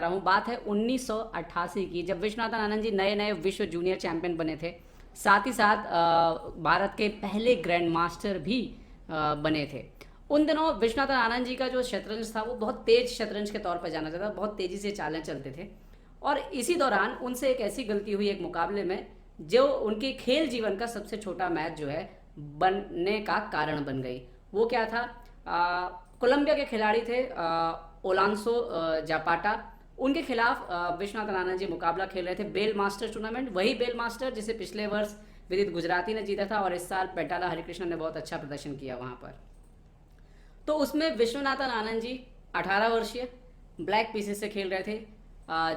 रहा हूँ। बात है 1988 की, जब विश्वनाथन आनंद जी नए नए विश्व जूनियर चैंपियन बने थे। साथ ही साथ भारत के पहले ग्रैंड मास्टर भी बने थे। उन दिनों विश्वनाथन आनंद जी का जो शतरंज था वो बहुत तेज शतरंज के तौर पर जाना जाता था, बहुत तेजी से चालें चलते थे। और इसी दौरान उनसे एक ऐसी गलती हुई एक मुकाबले में, जो उनके खेल जीवन का सबसे छोटा मैच जो है बनने का कारण बन गई। वो क्या था? कोलंबिया के खिलाड़ी थे ओलांसो जापाटा। उनके खिलाफ विश्वनाथन आनंद जी मुकाबला खेल रहे थे बेल मास्टर टूर्नामेंट, वही बेल मास्टर जिसे पिछले वर्ष विदित गुजराती ने जीता था, और इस साल पेटाला हरिकृष्णन ने बहुत अच्छा प्रदर्शन किया वहां पर। तो उसमें विश्वनाथन आनंद जी 18 वर्षीय ब्लैक पीसेस से खेल रहे थे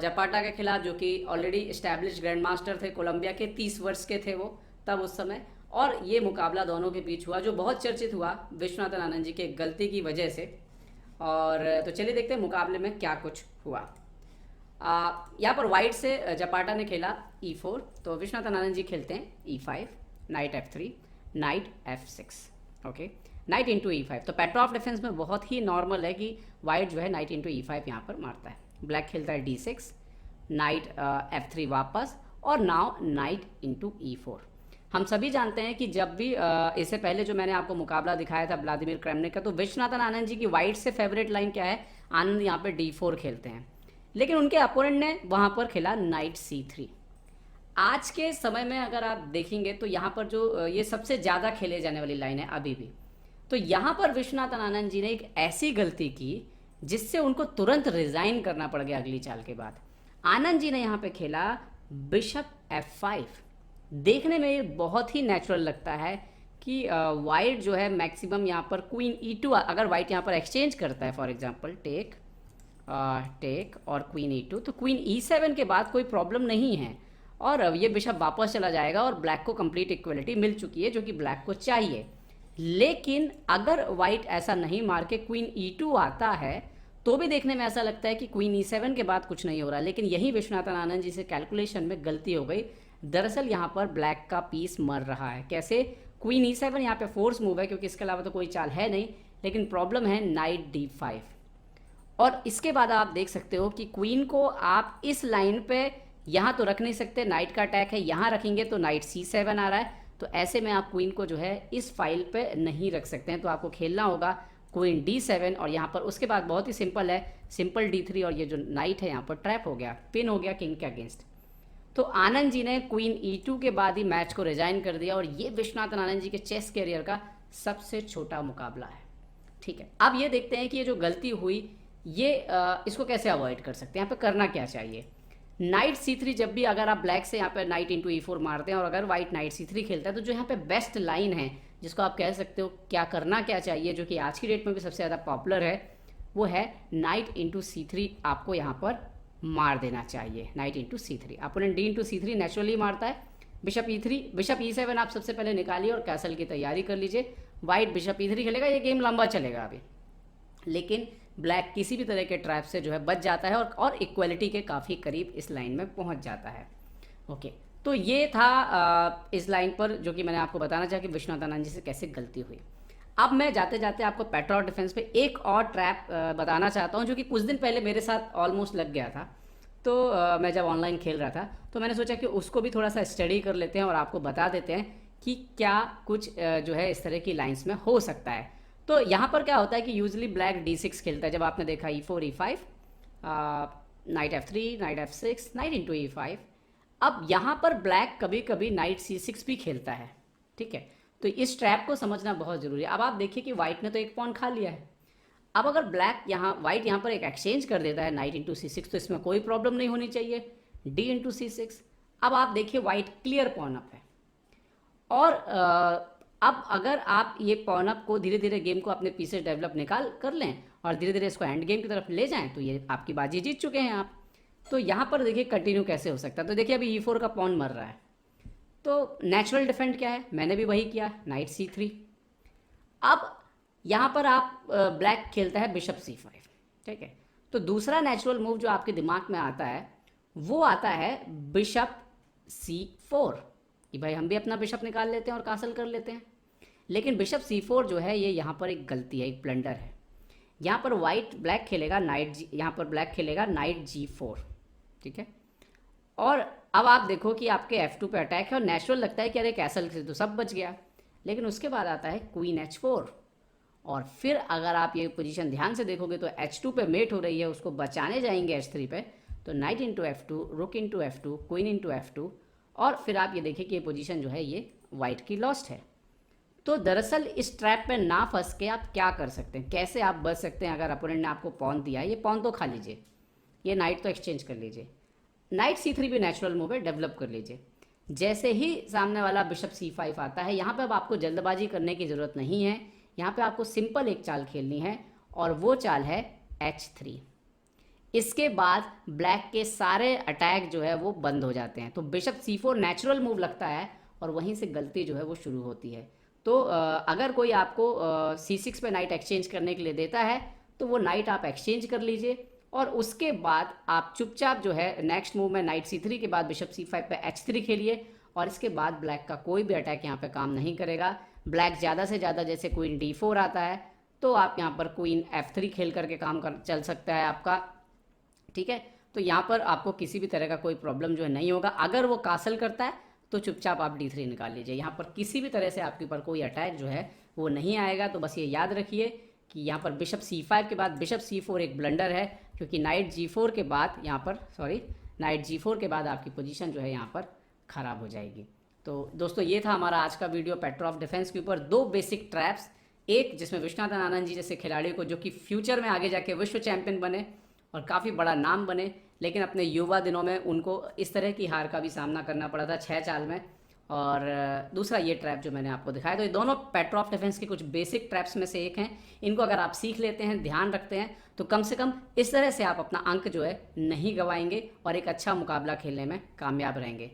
जपाटा के खिलाफ, जो कि ऑलरेडी इस्टेब्लिश ग्रैंड मास्टर थे कोलंबिया के, 30 वर्ष के थे वो तब उस समय। और ये मुकाबला दोनों के बीच हुआ, जो बहुत चर्चित हुआ विश्वनाथन आनंद जी के गलती की वजह से। और तो चलिए देखते हैं मुकाबले में क्या कुछ हुआ। यहाँ पर वाइट से जपाटा ने खेला E4, तो विश्वनाथन आनंद जी खेलते हैं E5, night F3, night F6। Okay, night into E5। तो पेट्रॉफ डिफेंस में बहुत ही नॉर्मल है कि वाइट जो है नाइट इंटू E5 यहाँ पर मारता है। ब्लैक खेलता है D6, नाइट F3 वापस, और नाउ नाइट इंटू E4। हम सभी जानते हैं कि जब भी इससे पहले जो मैंने आपको मुकाबला दिखाया था व्लादिमीर क्रेमनिक का, तो विश्वनाथन आनंद जी की वाइट से फेवरेट लाइन क्या है? आनंद यहाँ पे D4 खेलते हैं, लेकिन उनके अपोनेंट ने वहाँ पर खेला नाइट C3। आज के समय में अगर आप देखेंगे तो यहाँ पर जो ये सबसे ज़्यादा खेले जाने वाली लाइन है अभी भी। तो यहाँ पर विश्वनाथन आनंद जी ने एक ऐसी गलती की जिससे उनको तुरंत रिजाइन करना पड़ गया अगली चाल के बाद। आनंद जी ने यहाँ पे खेला बिशप F5। देखने में ये बहुत ही नेचुरल लगता है कि वाइट जो है मैक्सिमम यहाँ पर क्वीन E2, अगर वाइट यहाँ पर एक्सचेंज करता है, फॉर एग्जांपल टेक टेक और क्वीन E2, तो क्वीन E7 के बाद कोई प्रॉब्लम नहीं है, और ये बिशप वापस चला जाएगा और ब्लैक को कंप्लीट इक्वलिटी मिल चुकी है जो कि ब्लैक को चाहिए। लेकिन अगर वाइट ऐसा नहीं मार के क्वीन E2 आता है, तो भी देखने में ऐसा लगता है कि क्वीन E7 के बाद कुछ नहीं हो रहा। लेकिन यही विश्वनाथन आनंद जी से कैलकुलेशन में गलती हो गई। दरअसल यहाँ पर ब्लैक का पीस मर रहा है। कैसे? क्वीन E7 यहाँ पे फोर्स मूव है, क्योंकि इसके अलावा तो कोई चाल है नहीं, लेकिन प्रॉब्लम है नाइट D5। और इसके बाद आप देख सकते हो कि क्वीन को आप इस लाइन पे यहाँ तो रख नहीं सकते, नाइट का अटैक है, यहाँ रखेंगे तो नाइट C7 आ रहा है, तो ऐसे में आप क्वीन को जो है इस फाइल पे नहीं रख सकते हैं। तो आपको खेलना होगा क्वीन D7, और यहाँ पर उसके बाद बहुत ही सिंपल है, सिंपल D3, और ये जो नाइट है यहाँ पर ट्रैप हो गया, पिन हो गया किंग के अगेंस्ट। तो आनंद जी ने क्वीन E2 के बाद ही मैच को रिजाइन कर दिया, और ये विश्वनाथन आनंद जी के चेस कैरियर का सबसे छोटा मुकाबला है। ठीक है, अब ये देखते हैं कि ये जो गलती हुई ये इसको कैसे अवॉइड कर सकते हैं। यहाँ पे करना क्या चाहिए? नाइट C3, जब भी अगर आप ब्लैक से यहाँ पे नाइट इंटू E4 मारते हैं और अगर वाइट नाइट C3 खेलता है, तो जो यहाँ पे बेस्ट लाइन है, जिसको आप कह सकते हो क्या करना क्या चाहिए, जो कि आज की डेट में भी सबसे ज़्यादा पॉपुलर है, वो है नाइट इंटू C3। आपको यहाँ पर मार देना चाहिए night into C3। Opponent D into C3 naturally मारता है। बिशप E3, बिशप E7 आप सबसे पहले निकालिए और कैसल की तैयारी कर लीजिए। वाइट बिशप E3 खेलेगा, ये गेम लंबा चलेगा अभी, लेकिन ब्लैक किसी भी तरह के ट्रैप से जो है बच जाता है और इक्वलिटी के काफ़ी करीब इस लाइन में पहुंच जाता है। ओके, तो ये था इस लाइन पर जो कि मैंने आपको बताना चाहा कि विश्वनाथन आनंद जी से कैसे गलती हुई। अब मैं जाते जाते आपको पेट्रॉट डिफेंस पे एक और ट्रैप बताना चाहता हूँ, जो कि कुछ दिन पहले मेरे साथ ऑलमोस्ट लग गया था। तो मैं जब ऑनलाइन खेल रहा था तो मैंने सोचा कि उसको भी थोड़ा सा स्टडी कर लेते हैं और आपको बता देते हैं कि क्या कुछ जो है इस तरह की लाइन्स में हो सकता है। तो यहाँ पर क्या होता है कि यूजली ब्लैक D6 खेलता है। जब आपने देखा E4 E5, night F3, night F6, night into E5। अब यहाँ पर ब्लैक कभी कभी नाइट C6 भी खेलता है। ठीक है, तो इस ट्रैप को समझना बहुत ज़रूरी है। अब आप देखिए कि वाइट ने तो एक पॉन खा लिया है। अब अगर ब्लैक वाइट यहाँ पर एक एक्सचेंज कर देता है नाइट इंटू C6, तो इसमें कोई प्रॉब्लम नहीं होनी चाहिए, D इंटू C6। अब आप देखिए वाइट क्लियर पॉन अप है, और अब अगर आप ये पॉन अप को धीरे धीरे गेम को अपने पीछे डेवलप निकाल कर लें और धीरे धीरे इसको एंड गेम की तरफ ले जाएं, तो ये आपकी बाजी जीत चुके हैं आप। तो यहाँ पर देखिए कंटिन्यू कैसे हो सकता है। तो देखिए अभी E4 का पॉन मर रहा है, तो नेचुरल डिफेंड क्या है, मैंने भी वही किया, नाइट C3। अब यहाँ पर आप ब्लैक खेलता है बिशप C5। ठीक है, तो दूसरा नेचुरल मूव जो आपके दिमाग में आता है वो आता है बिशप C4, कि भाई हम भी अपना बिशप निकाल लेते हैं और कासल कर लेते हैं। लेकिन बिशप C4 जो है ये यहाँ पर एक गलती है, एक ब्लंडर है। यहाँ पर वाइट ब्लैक खेलेगा यहाँ पर ब्लैक खेलेगा नाइट G4, ठीक है। और अब आप देखो कि आपके F2 पे अटैक है और नेचुरल लगता है कि अरे कैसल से तो सब बच गया, लेकिन उसके बाद आता है क्वीन H4। और फिर अगर आप ये पोजीशन ध्यान से देखोगे तो H2 पे मेट हो रही है, उसको बचाने जाएंगे H3 पे, तो नाइट इंटू F2, रुक into F2, queen into F2, और फिर आप ये देखिए कि ये पोजीशन जो है ये वाइट की लॉस्ट है। तो दरअसल इस ट्रैप में ना फंस के आप क्या कर सकते हैं, कैसे आप बच सकते हैं। अगर अपोनेंट ने आपको पॉन दिया है, ये पॉन तो खा लीजिए, ये नाइट तो एक्सचेंज कर लीजिए, नाइट C3 भी नेचुरल मूव है, डेवलप कर लीजिए। जैसे ही सामने वाला बिशप C5 आता है, यहाँ पे अब आपको जल्दबाजी करने की ज़रूरत नहीं है, यहाँ पे आपको सिंपल एक चाल खेलनी है और वो चाल है H3। इसके बाद ब्लैक के सारे अटैक जो है वो बंद हो जाते हैं। तो बिशप C4 नेचुरल मूव लगता है और वहीं से गलती जो है वो शुरू होती है। तो अगर कोई आपको C6 पे नाइट एक्सचेंज करने के लिए देता है तो वो नाइट आप एक्सचेंज कर लीजिए और उसके बाद आप चुपचाप जो है नेक्स्ट मूव में नाइट C3 के बाद बिशप C5 पे H3 खेलिए और इसके बाद ब्लैक का कोई भी अटैक यहाँ पे काम नहीं करेगा। ब्लैक ज़्यादा से ज़्यादा जैसे क्वीन D4 आता है तो आप यहाँ पर क्वीन F3 खेल करके काम कर चल सकता है आपका, ठीक है। तो यहाँ पर आपको किसी भी तरह का कोई प्रॉब्लम जो है नहीं होगा। अगर वो कासल करता है तो चुपचाप आप D3 निकाल लीजिए, यहाँ पर किसी भी तरह से आपके ऊपर कोई अटैक जो है वो नहीं आएगा। तो बस ये याद रखिए कि यहाँ पर बिशप C5 के बाद बिशप C4 एक ब्लंडर है, क्योंकि नाइट G4 के बाद यहाँ पर नाइट G4 के बाद आपकी पोजीशन जो है यहाँ पर ख़राब हो जाएगी। तो दोस्तों ये था हमारा आज का वीडियो पेट्रॉफ डिफेंस के ऊपर, दो बेसिक ट्रैप्स, एक जिसमें विश्वनाथन आनंद जी जैसे खिलाड़ियों को जो कि फ्यूचर में आगे जाके विश्व चैंपियन बने और काफ़ी बड़ा नाम बने, लेकिन अपने युवा दिनों में उनको इस तरह की हार का भी सामना करना पड़ा था 6 चाल में। और दूसरा ये ट्रैप जो मैंने आपको दिखाया, तो ये दोनों पेट्रॉफ डिफेंस के कुछ बेसिक ट्रैप्स में से एक हैं। इनको अगर आप सीख लेते हैं, ध्यान रखते हैं, तो कम से कम इस तरह से आप अपना अंक जो है नहीं गंवाएंगे और एक अच्छा मुकाबला खेलने में कामयाब रहेंगे।